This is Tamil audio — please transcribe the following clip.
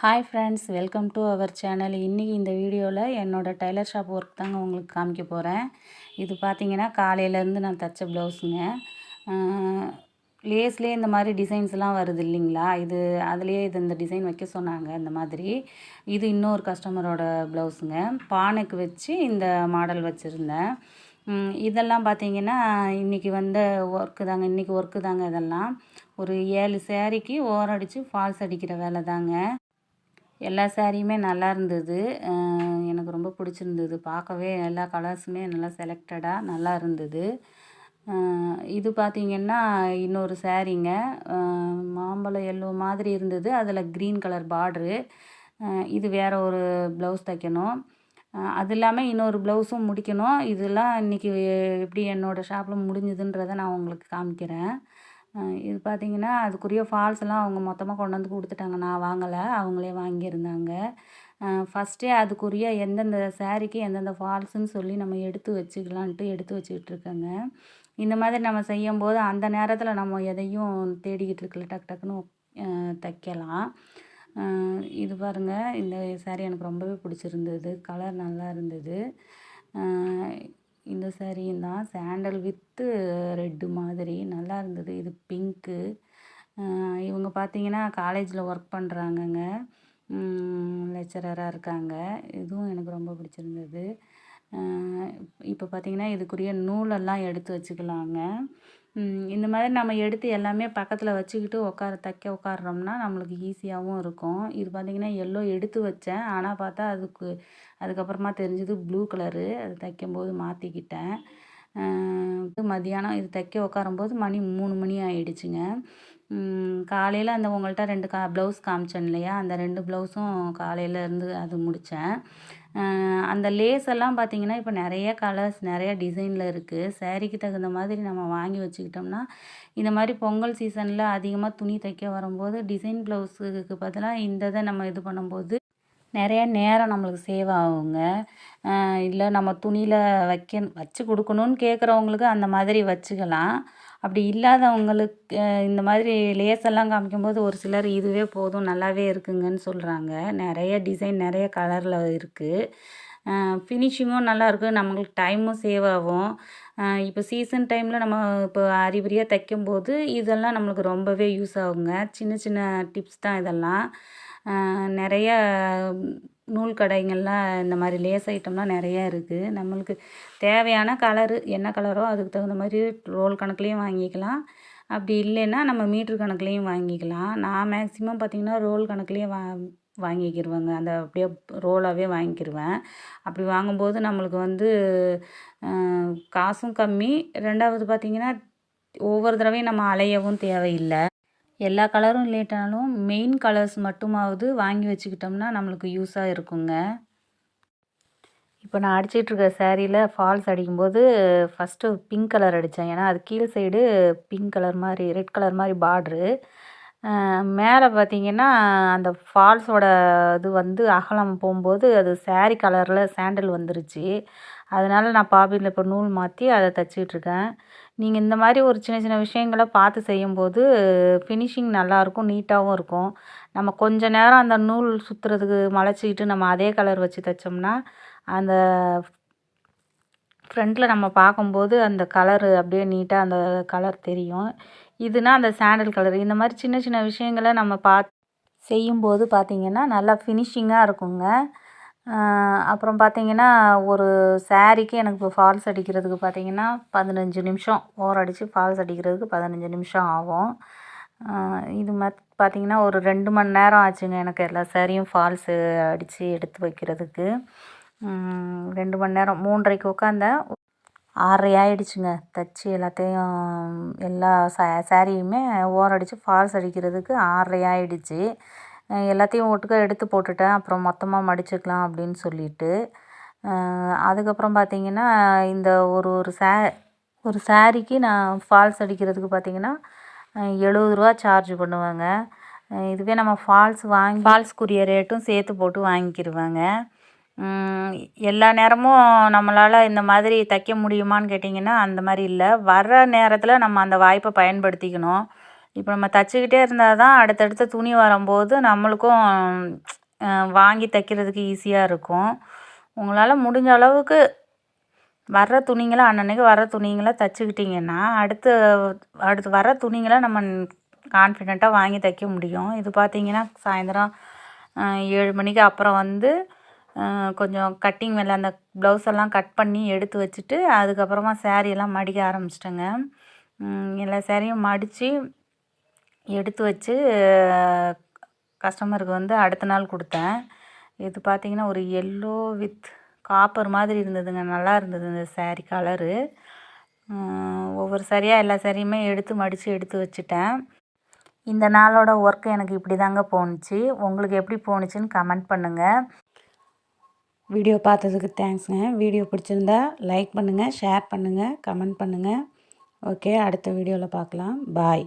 Hi friends, welcome to our channel. இன்றைக்கி இந்த வீடியோவில் என்னோடய டைலர் ஷாப் ஒர்க் தாங்க உங்களுக்கு காமிக்க போகிறேன். இது பார்த்திங்கன்னா காலையிலேருந்து நான் தைச்ச ப்ளவுஸுங்க. லேஸ்லேயே இந்த மாதிரி டிசைன்ஸ்லாம் வருது இல்லைங்களா, இது அதுலேயே இந்த டிசைன் வைக்க சொன்னாங்க. இந்த மாதிரி இது இன்னொரு கஸ்டமரோட ப்ளவுஸுங்க. பானைக்கு வச்சு இந்த மாடல் வச்சுருந்தேன். இதெல்லாம் பார்த்திங்கன்னா இன்றைக்கி வந்த ஒர்க்கு தாங்க. இதெல்லாம் ஒரு 7 சேரீக்கு ஓரடித்து ஃபால்ஸ் அடிக்கிற வேலை தாங்க. எல்லா சாரியுமே நல்லா இருந்தது. எனக்கு ரொம்ப பிடிச்சிருந்தது. பார்க்கவே எல்லா கலர்ஸுமே நல்லா செலக்டடாக நல்லா இருந்தது. இது பார்த்திங்கன்னா இன்னொரு சாரீங்க. மாம்பழம் எல்லோ மாதிரி இருந்தது, அதில் க்ரீன் கலர் பார்ட்ரு. இது வேறு ஒரு ப்ளவுஸ் தைக்கணும். அது இல்லாமல் இன்னொரு ப்ளவுஸும் முடிக்கணும். இதெல்லாம் இன்றைக்கி எப்படி என்னோடய ஷாப்பில் முடிஞ்சுதுன்றதை நான் உங்களுக்கு காமிக்கிறேன். இது பார்த்திங்கன்னா அதுக்குரிய ஃபால்ஸ்லாம் அவங்க மொத்தமாக கொண்டு வந்து கொடுத்துட்டாங்க. நான் வாங்கலை, அவங்களே வாங்கியிருந்தாங்க. ஃபஸ்ட்டே அதுக்குரிய எந்தெந்த சாரீக்கு எந்தெந்த ஃபால்ஸுன்னு சொல்லி நம்ம எடுத்து வச்சுக்கலான்ட்டு எடுத்து வச்சுக்கிட்டுருக்கேங்க. இந்த மாதிரி நம்ம செய்யும்போது அந்த நேரத்தில் நம்ம எதையும் தேடிக்கிட்டு இருக்கல, டக்கு டக்குன்னு தைக்கலாம். இது பாருங்கள், இந்த சாரீ எனக்கு ரொம்பவே பிடிச்சிருந்தது. கலர் நல்லா இருந்தது. இந்த சாரியும் தான் சாண்டல் வித்து ரெட்டு மாதிரி நல்லா இருந்தது. இது பிங்க்கு. இவங்க பார்த்திங்கன்னா காலேஜில் ஒர்க் பண்ணுறாங்கங்க, லெக்சரராக இருக்காங்க. இதுவும் எனக்கு ரொம்ப பிடிச்சிருந்தது. இப்போ பார்த்திங்கன்னா இதுக்குரிய நூலெல்லாம் எடுத்து வச்சுக்கலாங்க. இந்த மாதிரி நம்ம எடுத்து எல்லாமே பக்கத்தில் வச்சுக்கிட்டு தைக்க உட்காடுறோம்னா நம்மளுக்கு ஈஸியாகவும் இருக்கும். இது பார்த்திங்கன்னா எல்லோ எடுத்து வச்சேன், ஆனால் பார்த்தா அதுக்கப்புறமா தெரிஞ்சது ப்ளூ கலரு. அது தைக்கும்போது மாற்றிக்கிட்டேன். மதியானம் இது தைக்க உட்காரும்போது மணி 3 மணி ஆகிடுச்சுங்க. காலையில் அந்த உங்கள்கிட்ட 2 ப்ளவுஸ் காமிச்சேன் இல்லையா, அந்த 2 ப்ளவுஸும் காலையிலேருந்து அது முடித்தேன். அந்த லேஸ் எல்லாம் பார்த்திங்கன்னா இப்போ நிறைய கலர்ஸ் நிறைய டிசைனில் இருக்குது. சாரீக்கு தகுந்த மாதிரி நம்ம வாங்கி வச்சுக்கிட்டோம்னா இந்த மாதிரி பொங்கல் சீசனில் அதிகமாக துணி தைக்க வரும்போது டிசைன் ப்ளவுஸுக்கு பதிலாக இந்த இதை நம்ம இது பண்ணும்போது நிறைய நேரம் நம்மளுக்கு சேவ் ஆகுங்க. இல்லை நம்ம துணியில் வச்சு கொடுக்கணுன்னு கேட்குறவங்களுக்கு அந்த மாதிரி வச்சுக்கலாம். அப்படி இல்லாதவங்களுக்கு இந்த மாதிரி லேஸெல்லாம் காமிக்கும்போது ஒரு சிலர் இதுவே போதும் நல்லாவே இருக்குங்கன்னு சொல்கிறாங்க. நிறைய டிசைன் நிறைய கலரில் இருக்குது. ஃபினிஷிங்கும் நல்லாயிருக்கு, நம்மளுக்கு டைமும் சேவ் ஆகும். இப்போ சீசன் டைமில் நம்ம இப்போ அறிபறியாக தைக்கும்போது இதெல்லாம் நம்மளுக்கு ரொம்பவே யூஸ் ஆகுங்க. சின்ன சின்ன டிப்ஸ் தான் இதெல்லாம். நிறைய நூல் கடைங்கள்லாம் இந்த மாதிரி லேஸ் ஐட்டம்லாம் நிறையா இருக்குது. நம்மளுக்கு தேவையான கலரு என்ன கலரோ அதுக்கு தகுந்த மாதிரி ரோல் கணக்குலேயும் வாங்கிக்கலாம். அப்படி இல்லைன்னா நம்ம மீட்ரு கணக்குலேயும் வாங்கிக்கலாம். நான் மேக்ஸிமம் பார்த்திங்கன்னா ரோல் கணக்குலேயே வாங்கிக்கிடுவேங்க. அந்த அப்படியே ரோலாகவே வாங்கிக்கிடுவேன். அப்படி வாங்கும்போது நம்மளுக்கு காசும் கம்மி. ரெண்டாவது பார்த்திங்கன்னா ஒவ்வொரு தடவையும் நம்ம அலையவும் தேவையில்லை. எல்லா கலரும் இல்லைட்டாலும் மெயின் கலர்ஸ் மட்டுமாவது வாங்கி வச்சுக்கிட்டோம்னா நம்மளுக்கு யூஸாக இருக்குங்க. இப்போ நான் அடிச்சிட்ருக்க சாரியில் ஃபால்ஸ் அடிக்கும்போது ஃபஸ்ட்டு பிங்க் கலர் அடித்தேன். ஏன்னா அது கீழ் சைடு பிங்க் கலர் மாதிரி ரெட் கலர் மாதிரி பார்ட்ரு. மேலே பார்த்திங்கன்னா அந்த ஃபால்ஸோட இது அகலம் போகும்போது அது சாரீ கலரில் சாண்டல் வந்துருச்சு. அதனால் நான் பாபினில் இப்போ நூல் மாற்றி அதை தைச்சிட்ருக்கேன். நீங்கள் இந்த மாதிரி ஒரு சின்ன சின்ன விஷயங்களை பார்த்து செய்யும்போது ஃபினிஷிங் நல்லாயிருக்கும், நீட்டாகவும் இருக்கும். நம்ம கொஞ்ச நேரம் அந்த நூல் சுற்றுறதுக்கு மலைச்சிக்கிட்டு நம்ம அதே கலர் வச்சு தைச்சோம்னா அந்த ஃப்ரண்ட்டில் நம்ம பார்க்கும்போது அந்த கலரு அப்படியே நீட்டாக அந்த கலர் தெரியும். இதுனா அந்த சாண்டல் கலர். இந்த மாதிரி சின்ன சின்ன விஷயங்களை நம்ம செய்யும்போது பார்த்திங்கன்னா நல்லா ஃபினிஷிங்காக இருக்குங்க. அப்புறம் பார்த்திங்கன்னா ஒரு சாரீக்கு எனக்கு இப்போ ஃபால்ஸ் அடிக்கிறதுக்கு பார்த்திங்கன்னா 15 நிமிஷம் ஓரடித்து ஃபால்ஸ் அடிக்கிறதுக்கு 15 நிமிஷம் ஆகும். இது பார்த்திங்கன்னா ஒரு 2 மணி நேரம் ஆச்சுங்க எனக்கு எல்லா சாரியும் ஃபால்ஸு அடித்து எடுத்து வைக்கிறதுக்கு. 2 மணி நேரம் 3:30க்கு உட்காந்தேன். 6:30 ஆகிடுச்சுங்க தைச்சி எல்லாத்தையும். எல்லா சாரியுமே ஓரடித்து ஃபால்ஸ் அடிக்கிறதுக்கு 6:30 ஆகிடுச்சு. எல்லாத்தையும் ஒட்டுக்க எடுத்து போட்டுட்டேன். அப்புறம் மொத்தமாக மடிச்சுக்கலாம் அப்படின்னு சொல்லிட்டு. அதுக்கப்புறம் பார்த்திங்கன்னா இந்த ஒரு சாரீக்கு நான் ஃபால்ஸ் அடிக்கிறதுக்கு பார்த்திங்கன்னா 70 ரூபா சார்ஜ் பண்ணுவேங்க. இதுவே நம்ம ஃபால்ஸ்க்குரிய ரேட்டும் சேர்த்து போட்டு வாங்கிக்கிடுவேங்க. எல்லா நேரமும் நம்மளால் இந்த மாதிரி தைக்க முடியுமான்னு கேட்டிங்கன்னா அந்த மாதிரி இல்லை. வர்ற நேரத்தில் நம்ம அந்த வாய்ப்பை பயன்படுத்திக்கணும். இப்போ நம்ம தைச்சிக்கிட்டே இருந்தால் தான் அடுத்தடுத்த துணி வரும்போது நம்மளுக்கும் வாங்கி தைக்கிறதுக்கு ஈஸியாக இருக்கும். உங்களால் முடிஞ்ச அளவுக்கு வர்ற துணிங்களை அன்னன்னைக்கு வர்ற துணிங்களை தைச்சிக்கிட்டிங்கன்னா அடுத்து அடுத்து வர்ற துணிங்களை நம்ம கான்ஃபிடெண்ட்டாக வாங்கி தைக்க முடியும். இது பார்த்திங்கன்னா சாயந்தரம் 7 மணிக்கு அப்புறம் வந்து கொஞ்சம் கட்டிங் வேலை அந்த ப்ளவுஸ் எல்லாம் கட் பண்ணி எடுத்து வச்சுட்டு அதுக்கப்புறமா சாரியெல்லாம் மடிக்க ஆரம்பிச்சிட்டேங்க. எல்லா சாரியும் மடித்து எடுத்து வச்சு கஸ்டமருக்கு வந்து அடுத்த நாள் கொடுத்தேன். இது பார்த்திங்கன்னா ஒரு எல்லோ வித் காப்பர் மாதிரி இருந்ததுங்க. நல்லா இருந்தது இந்த சாரீ கலரு. ஒவ்வொரு சாரியாக எல்லா சாரியுமே எடுத்து மடித்து எடுத்து வச்சுட்டேன். இந்த நாளோட ஒர்க்கு எனக்கு இப்படி தாங்க போணுச்சு. உங்களுக்கு எப்படி போணுச்சுன்னு கமெண்ட் பண்ணுங்கள். வீடியோ பார்த்ததுக்கு தேங்க்ஸுங்க. வீடியோ பிடிச்சிருந்தா லைக் பண்ணுங்கள், ஷேர் பண்ணுங்கள், கமெண்ட் பண்ணுங்கள். ஓகே, அடுத்த வீடியோவில் பார்க்கலாம். பாய்.